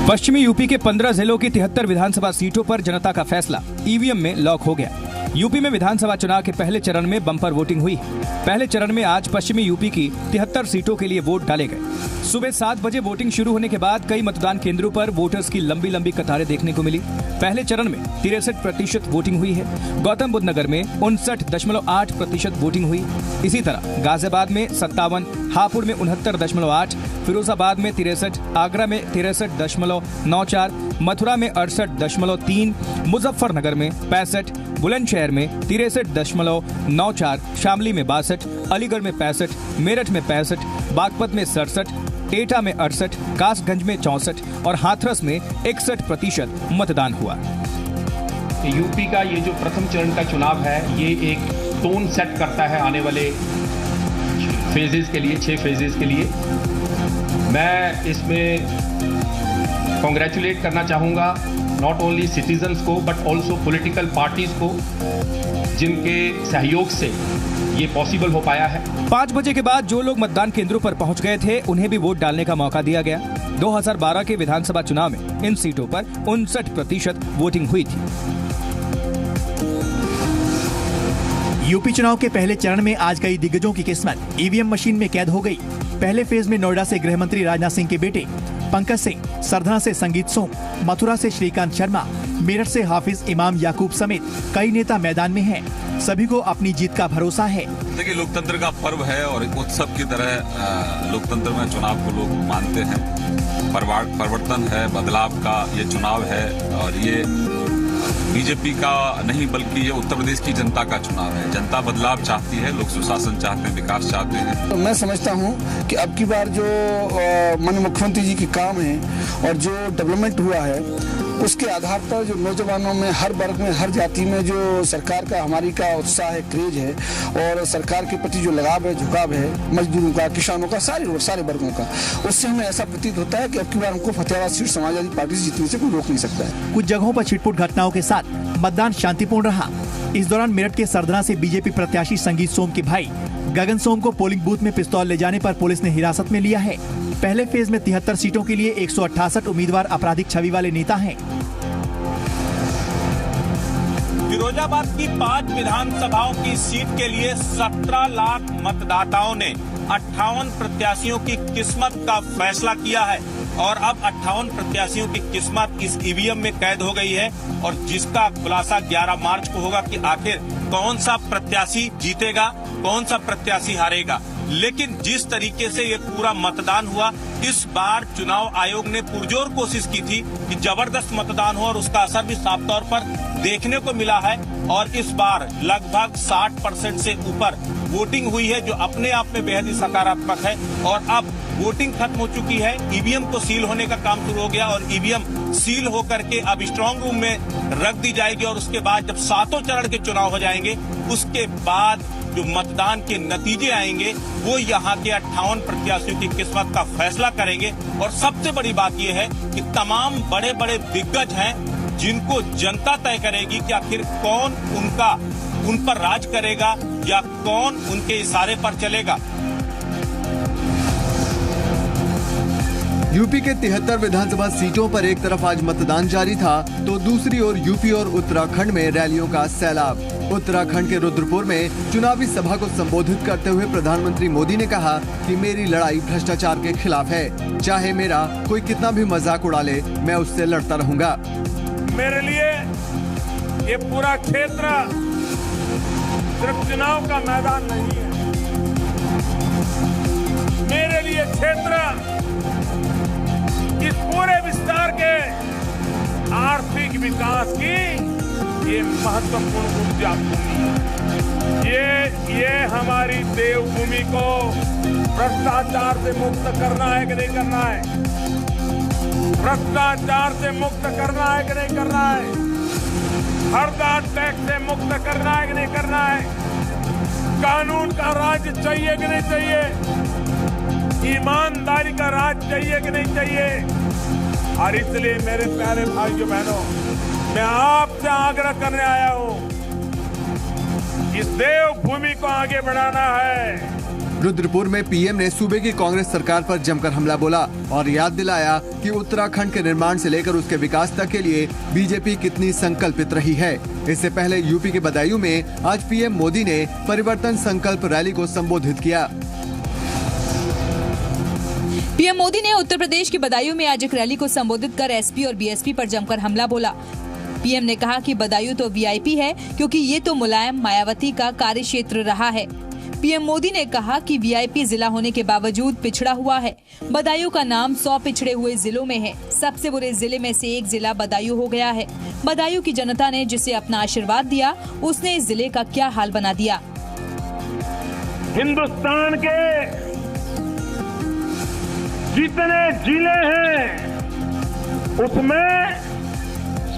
पश्चिमी यूपी के 15 जिलों की 73 विधानसभा सीटों पर जनता का फैसला ईवीएम में लॉक हो गया। यूपी में विधानसभा चुनाव के पहले चरण में बम्पर वोटिंग हुई। पहले चरण में आज पश्चिमी यूपी की 73 सीटों के लिए वोट डाले गए। सुबह 7 बजे वोटिंग शुरू होने के बाद कई मतदान केंद्रों पर वोटर्स की लंबी लंबी कतारें देखने को मिली। पहले चरण में 63% वोटिंग हुई है। गौतम बुद्ध नगर में 59.8% वोटिंग हुई। इसी तरह गाजियाबाद में 57, हापुड़ में 69.8, फिरोजाबाद में 63, आगरा में 63.94, मथुरा में 68.3, मुजफ्फरनगर में 65, बुलंदशहर में 63.94, शामली में 62, अलीगढ़ में 65, मेरठ में 65, बागपत में 67, एटा में 68, कासगंज में 64 और हाथरस में 61% मतदान हुआ। यूपी का ये जो प्रथम चरण का चुनाव है, ये एक टोन सेट करता है आने वाले फेजेस के लिए, 6 फेजेस के लिए। मैं इसमें कॉन्ग्रेचुलेट करना चाहूँगा नॉट ओनली सिटीजन्स को बट ऑल्सो पॉलिटिकल पार्टीज को, जिनके सहयोग से ये पॉसिबल हो पाया है। 5 बजे के बाद जो लोग मतदान केंद्रों पर पहुंच गए थे, उन्हें भी वोट डालने का मौका दिया गया। 2012 के विधानसभा चुनाव में इन सीटों पर 59% वोटिंग हुई थी। यूपी चुनाव के पहले चरण में आज कई दिग्गजों की किस्मत ईवीएम मशीन में कैद हो गई। पहले फेज में नोएडा से गृह मंत्री राजनाथ सिंह के बेटे पंकज सिंह, सरधना से संगीत सोम, मथुरा से श्रीकांत शर्मा, मेरठ से हाफिज इमाम याकूब समेत कई नेता मैदान में हैं। सभी को अपनी जीत का भरोसा है। देखिए, लोकतंत्र का पर्व है और उत्सव की तरह लोकतंत्र में चुनाव को लोग मानते हैं। परिवर्तन है, बदलाव का ये चुनाव है और ये बीजेपी का नहीं बल्कि ये उत्तर प्रदेश की जनता का चुनाव है। जनता बदलाव चाहती है, लोग सुशासन चाहते हैं, विकास चाहते हैं। तो मैं समझता हूं कि अब की बार जो माननीय मुख्यमंत्री जी की काम है और जो डेवलपमेंट हुआ है, उसके आधार पर जो नौजवानों में, हर वर्ग में, हर जाति में जो सरकार का, हमारी का उत्साह है, क्रेज है और सरकार के प्रति जो लगाव है, झुकाव है, मजदूरों का, किसानों का, सारे वर्गों का, उससे हमें ऐसा प्रतीत होता है कि अब की बार हमको फतेहाबाद सीट समाजवादी पार्टी से जीतने से कोई रोक नहीं सकता है। कुछ जगहों पर छिटपुट घटनाओं के साथ मतदान शांतिपूर्ण रहा। इस दौरान मेरठ के सरधना से बीजेपी प्रत्याशी संगीत सोम के भाई गगन सोम को पोलिंग बूथ में पिस्तौल ले जाने पर पुलिस ने हिरासत में लिया है। पहले फेज में 73 सीटों के लिए 168 उम्मीदवार आपराधिक छवि वाले नेता हैं। फिरोजाबाद की 5 विधानसभाओं की सीट के लिए 17 लाख मतदाताओं ने 58 प्रत्याशियों की किस्मत का फैसला किया है और अब 58 प्रत्याशियों की किस्मत इस ईवीएम में कैद हो गई है और जिसका खुलासा 11 मार्च को होगा कि आखिर कौन सा प्रत्याशी जीतेगा, कौन सा प्रत्याशी हारेगा। लेकिन जिस तरीके से ये पूरा मतदान हुआ, इस बार चुनाव आयोग ने पुरजोर कोशिश की थी कि जबरदस्त मतदान हो और उसका असर भी साफ तौर पर देखने को मिला है और इस बार लगभग 60% से ऊपर वोटिंग हुई है, जो अपने आप में बेहद ही सकारात्मक है। और अब वोटिंग खत्म हो चुकी है, ईवीएम को सील होने का काम शुरू हो गया और ईवीएम सील होकर के अब स्ट्रांग रूम में रख दी जाएगी और उसके बाद जब 7 चरण के चुनाव हो जाएंगे, उसके बाद जो मतदान के नतीजे आएंगे वो यहाँ के 58 प्रत्याशियों की किस्मत का फैसला करेंगे। और सबसे बड़ी बात यह है कि तमाम बड़े बड़े दिग्गज हैं जिनको जनता तय करेगी कि आखिर कौन उन पर राज करेगा या कौन उनके इशारे पर चलेगा। यूपी के 73 विधानसभा सीटों पर एक तरफ आज मतदान जारी था तो दूसरी ओर यूपी और उत्तराखंड में रैलियों का सैलाब। उत्तराखंड के रुद्रपुर में चुनावी सभा को संबोधित करते हुए प्रधानमंत्री मोदी ने कहा कि मेरी लड़ाई भ्रष्टाचार के खिलाफ है। चाहे मेरा कोई कितना भी मजाक उड़ा ले, मैं उससे लड़ता रहूंगा। मेरे लिए ये पूरा क्षेत्र सिर्फ चुनाव का मैदान नहीं है। मेरे लिए क्षेत्र इस पूरे विस्तार के आर्थिक विकास की ये महत्वपूर्ण ऊर्जा भूमि है। ये हमारी देवभूमि को भ्रष्टाचार से मुक्त करना है कि नहीं करना है? भ्रष्टाचार से मुक्त करना है कि नहीं करना है? हरदार टैक्स से मुक्त करना है कि नहीं करना है? कानून का राज चाहिए कि नहीं चाहिए? ईमानदारी का राज चाहिए कि नहीं चाहिए? और इसलिए मेरे प्यारे भाइयों बहनों, मैं आपसे आग्रह करने आया हूं, इस देवभूमि को आगे बढ़ाना है। रुद्रपुर में पीएम ने सूबे की कांग्रेस सरकार पर जमकर हमला बोला और याद दिलाया कि उत्तराखंड के निर्माण से लेकर उसके विकास तक के लिए बीजेपी कितनी संकल्पित रही है। इससे पहले यूपी के बदायूं में आज पीएम मोदी ने परिवर्तन संकल्प रैली को संबोधित किया। पीएम मोदी ने उत्तर प्रदेश के बदायूं में आज एक रैली को संबोधित कर एसपी और बीएसपी पर जमकर हमला बोला। पीएम ने कहा कि बदायूं तो वीआईपी है क्योंकि ये तो मुलायम मायावती का कार्य क्षेत्र रहा है। पीएम मोदी ने कहा कि वीआईपी जिला होने के बावजूद पिछड़ा हुआ है। बदायूं का नाम 100 पिछड़े हुए जिलों में है। सबसे बुरे जिले में से एक जिला बदायूं हो गया है। बदायूं की जनता ने जिसे अपना आशीर्वाद दिया, उसने इस जिले का क्या हाल बना दिया। हिंदुस्तान के जितने जिले हैं उसमें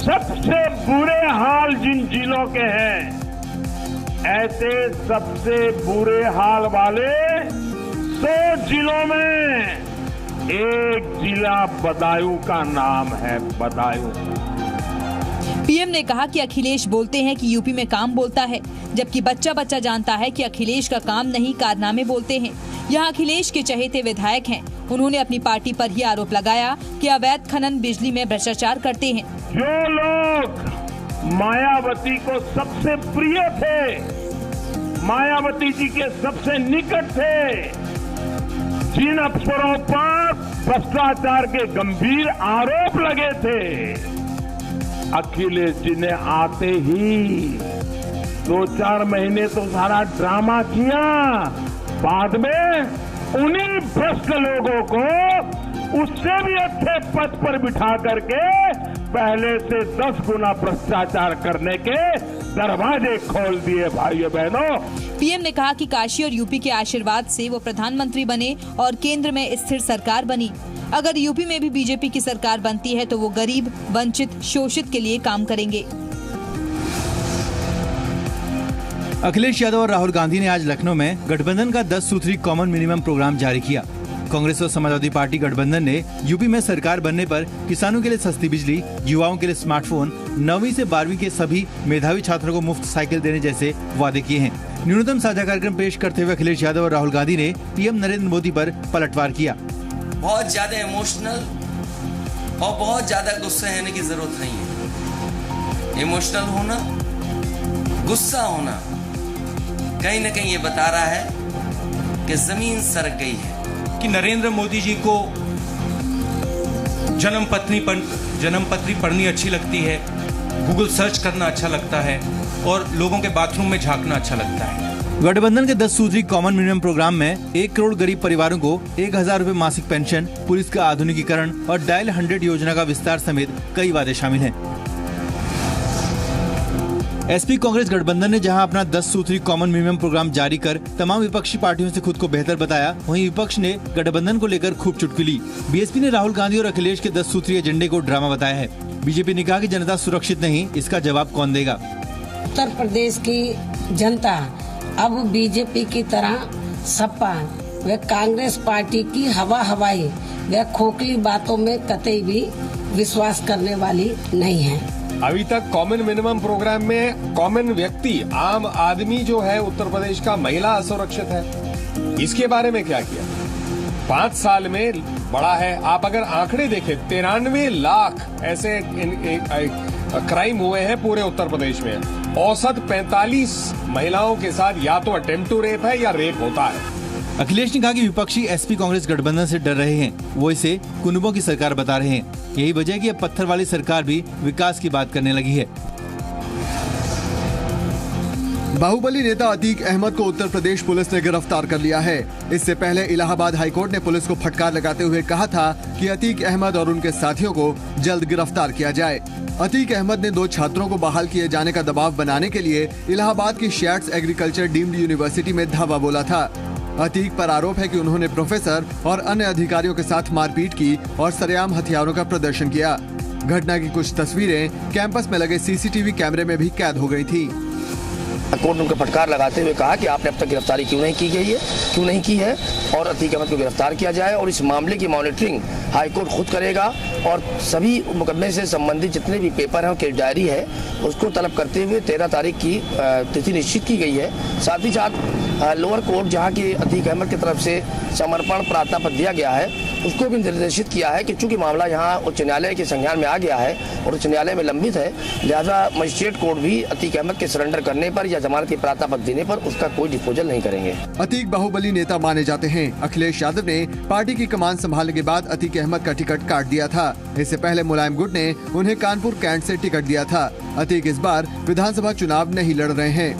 सबसे बुरे हाल जिन जिलों के हैं, ऐसे सबसे बुरे हाल वाले 100 जिलों में एक जिला बदायूं का नाम है, बदायूं। पीएम ने कहा कि अखिलेश बोलते हैं कि यूपी में काम बोलता है, जबकि बच्चा बच्चा जानता है कि अखिलेश का काम नहीं कारनामे बोलते हैं। यहाँ अखिलेश के चहेते विधायक हैं। उन्होंने अपनी पार्टी पर ही आरोप लगाया कि अवैध खनन बिजली में भ्रष्टाचार करते हैं। जो लोग मायावती को सबसे प्रिय थे, मायावती जी के सबसे निकट थे, जिन अफसरों पर भ्रष्टाचार के गंभीर आरोप लगे थे, अखिलेश जी ने आते ही 2-4 महीने तो सारा ड्रामा किया, बाद में उन्हीं भ्रष्ट लोगों को उससे भी अच्छे पद पर बिठा करके पहले से 10 गुना भ्रष्टाचार करने के दरवाजे खोल दिए। भाइयों बहनों, पीएम ने कहा कि काशी और यूपी के आशीर्वाद से वो प्रधानमंत्री बने और केंद्र में स्थिर सरकार बनी। अगर यूपी में भी बीजेपी की सरकार बनती है तो वो गरीब, वंचित, शोषित के लिए काम करेंगे। अखिलेश यादव और राहुल गांधी ने आज लखनऊ में गठबंधन का 10 सूत्री कॉमन मिनिमम प्रोग्राम जारी किया। कांग्रेस और समाजवादी पार्टी गठबंधन ने यूपी में सरकार बनने पर किसानों के लिए सस्ती बिजली, युवाओं के लिए स्मार्टफोन, 9वीं से 12वीं के सभी मेधावी छात्रों को मुफ्त साइकिल देने जैसे वादे किए हैं। न्यूनतम साझा कार्यक्रम पेश करते हुए अखिलेश यादव और राहुल गांधी ने पीएम नरेंद्र मोदी पर पलटवार किया। बहुत ज्यादा इमोशनल और बहुत ज्यादा गुस्सा होने की जरूरत नहीं है। इमोशनल होना, गुस्सा होना कहीं न कहीं ये बता रहा है कि जमीन सरक गई है। कि नरेंद्र मोदी जी को जन्मपत्री पढ़नी अच्छी लगती है, गूगल सर्च करना अच्छा लगता है और लोगों के बाथरूम में झांकना अच्छा लगता है। गठबंधन के 10 सूत्री कॉमन मिनिमम प्रोग्राम में 1 करोड़ गरीब परिवारों को 1000 रुपए मासिक पेंशन, पुलिस का आधुनिकीकरण और डायल 100 योजना का विस्तार समेत कई वादे शामिल हैं। एसपी कांग्रेस गठबंधन ने जहां अपना 10 सूत्री कॉमन मिनिमम प्रोग्राम जारी कर तमाम विपक्षी पार्टियों से खुद को बेहतर बताया, वहीं विपक्ष ने गठबंधन को लेकर खूब चुटकी ली। बीएसपी ने राहुल गांधी और अखिलेश के 10 सूत्री एजेंडे को ड्रामा बताया है। बीजेपी ने कहा कि जनता सुरक्षित नहीं, इसका जवाब कौन देगा। उत्तर प्रदेश की जनता अब बीजेपी की तरह सपा व कांग्रेस पार्टी की हवाई व खोखली बातों में कतई भी विश्वास करने वाली नहीं है। अभी तक कॉमन मिनिमम प्रोग्राम में कॉमन व्यक्ति, आम आदमी जो है उत्तर प्रदेश का, महिला असुरक्षित है। इसके बारे में क्या किया? 5 साल में बढ़ा है। आप अगर आंकड़े देखें, 93 लाख ऐसे क्राइम हुए हैं पूरे उत्तर प्रदेश में। औसत 45 महिलाओं के साथ या तो अटेम्प्ट टू रेप है या रेप होता है। अखिलेश ने कहा कि विपक्षी एसपी कांग्रेस गठबंधन से डर रहे हैं, वो इसे कुनबों की सरकार बता रहे हैं। यही वजह है कि अब पत्थर वाली सरकार भी विकास की बात करने लगी है। बाहुबली नेता अतीक अहमद को उत्तर प्रदेश पुलिस ने गिरफ्तार कर लिया है। इससे पहले इलाहाबाद हाईकोर्ट ने पुलिस को फटकार लगाते हुए कहा था कि अतीक अहमद और उनके साथियों को जल्द गिरफ्तार किया जाए। अतीक अहमद ने 2 छात्रों को बहाल किए जाने का दबाव बनाने के लिए इलाहाबाद की शैट्स एग्रीकल्चर डीम्ड यूनिवर्सिटी में धावा बोला था। अतीक पर आरोप है कि उन्होंने प्रोफेसर और अन्य अधिकारियों के साथ मारपीट की और सरेआम हथियारों का प्रदर्शन किया। घटना की कुछ तस्वीरें कैंपस में लगे सीसीटीवी कैमरे में भी कैद हो गई थी। कोर्ट ने उनका फटकार लगाते हुए कहा कि आपने अब तक गिरफ्तारी क्यों नहीं की है और अतीक अहमद को गिरफ्तार किया जाए और इस मामले की मॉनिटरिंग हाईकोर्ट खुद करेगा और सभी मुकदमे से संबंधित जितने भी पेपर हैं उनकी डायरी है उसको तलब करते हुए 13 तारीख की तिथि निश्चित की गई है। साथ ही साथ लोअर कोर्ट जहां की अतीक अहमद की तरफ से समर्पण प्रार्थना पत्र दिया गया है उसको भी निर्देशित किया है कि चूंकि मामला यहाँ उच्च न्यायालय के संज्ञान में आ गया है और उच्च न्यायालय में लंबित है, लिहाजा मजिस्ट्रेट कोर्ट भी अतीक अहमद के सरेंडर करने पर या जमानत की प्रार्थना पत्र देने पर उसका कोई डिस्पोजल नहीं करेंगे। अतीक बाहुबली नेता माने जाते हैं। अखिलेश यादव ने पार्टी की कमान संभालने के बाद अतीक अहमद का टिकट काट दिया था। इससे पहले मुलायम गुट ने उन्हें कानपुर कैंट से टिकट दिया था। अतीक इस बार विधानसभा चुनाव नहीं लड़ रहे हैं।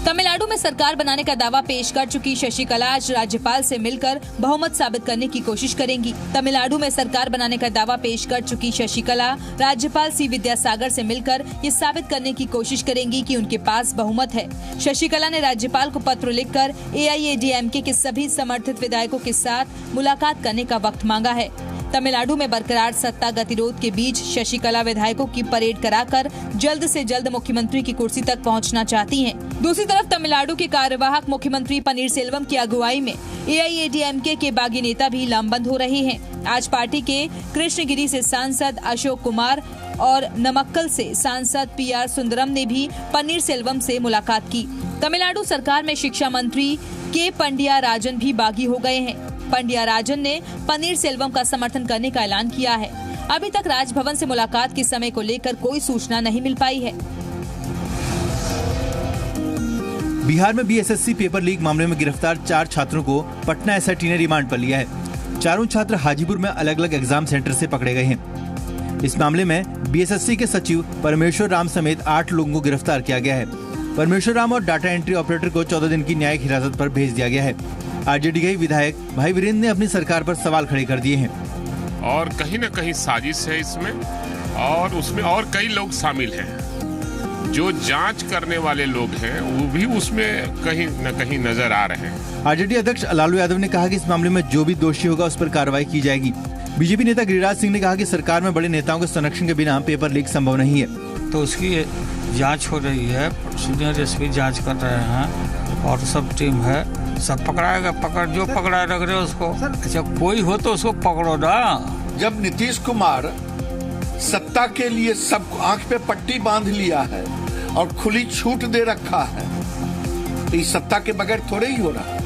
तमिलनाडु में सरकार बनाने का दावा पेश कर चुकी शशिकला आज राज्यपाल से मिलकर बहुमत साबित करने की कोशिश करेंगी। तमिलनाडु में सरकार बनाने का दावा पेश कर चुकी शशिकला राज्यपाल सी विद्यासागर से मिलकर ये साबित करने की कोशिश करेंगी कि उनके पास बहुमत है। शशिकला ने राज्यपाल को पत्र लिखकर AIADMK के सभी समर्थित विधायकों के साथ मुलाकात करने का वक्त मांगा है। तमिलनाडु में बरकरार सत्ता गतिरोध के बीच शशिकला विधायकों की परेड कराकर जल्द से जल्द मुख्यमंत्री की कुर्सी तक पहुंचना चाहती हैं। दूसरी तरफ तमिलनाडु के कार्यवाहक मुख्यमंत्री पनीरसेल्वम की अगुवाई में AIADMK के बागी नेता भी लामबंद हो रहे हैं। आज पार्टी के कृष्णगिरी से सांसद अशोक कुमार और नमक्कल से सांसद PR सुंदरम ने भी पनीरसेल्वम से मुलाकात की। तमिलनाडु सरकार में शिक्षा मंत्री के पंडिया राजन भी बागी हो गए हैं। पंडिया राजन ने पनीरसेल्वम का समर्थन करने का ऐलान किया है। अभी तक राजभवन से मुलाकात के समय को लेकर कोई सूचना नहीं मिल पाई है। बिहार में BSSC पेपर लीक मामले में गिरफ्तार 4 छात्रों को पटना SIT ने रिमांड पर लिया है। चारों छात्र हाजीपुर में अलग अलग एग्जाम सेंटर से पकड़े गए हैं। इस मामले में BSSC के सचिव परमेश्वर राम समेत 8 लोगों को गिरफ्तार किया गया है। परमेश्वर राम और डाटा एंट्री ऑपरेटर को 14 दिन की न्यायिक हिरासत पर भेज दिया गया है। RJD के विधायक भाई वीरेंद्र ने अपनी सरकार पर सवाल खड़े कर दिए हैं। और कहीं न कहीं साजिश है इसमें और उसमें और कई लोग शामिल हैं। जो जांच करने वाले लोग हैं वो भी उसमें कहीं न कहीं नजर आ रहे हैं। RJD अध्यक्ष लालू यादव ने कहा कि इस मामले में जो भी दोषी होगा उस पर कार्रवाई की जाएगी। बीजेपी नेता गिरिराज सिंह ने कहा कि सरकार में बड़े नेताओं के संरक्षण के बिना पेपर लीक संभव नहीं है। तो उसकी जांच हो रही है, सीनियर SP जांच कर रहे हैं और सब टीम है, सब पकड़ाएगा। जो पकड़ा रख रहे उसको, अच्छा कोई हो तो उसको पकड़ो ना। जब नीतीश कुमार सत्ता के लिए सब आंख पे पट्टी बांध लिया है और खुली छूट दे रखा है तो इस सत्ता के बगैर थोड़े ही हो रहा।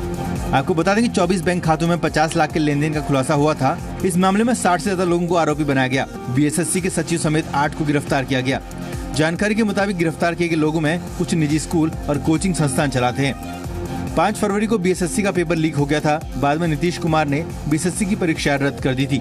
आपको बता दें कि 24 बैंक खातों में 50 लाख के लेन देन का खुलासा हुआ था। इस मामले में 60 से ज्यादा लोगों को आरोपी बनाया गया। BSSC के सचिव समेत 8 को गिरफ्तार किया गया। जानकारी के मुताबिक गिरफ्तार किए गए लोगों में कुछ निजी स्कूल और कोचिंग संस्थान चलाते हैं। 5 फरवरी को BSSC का पेपर लीक हो गया था। बाद में नीतीश कुमार ने BSSC की परीक्षा रद्द कर दी थी।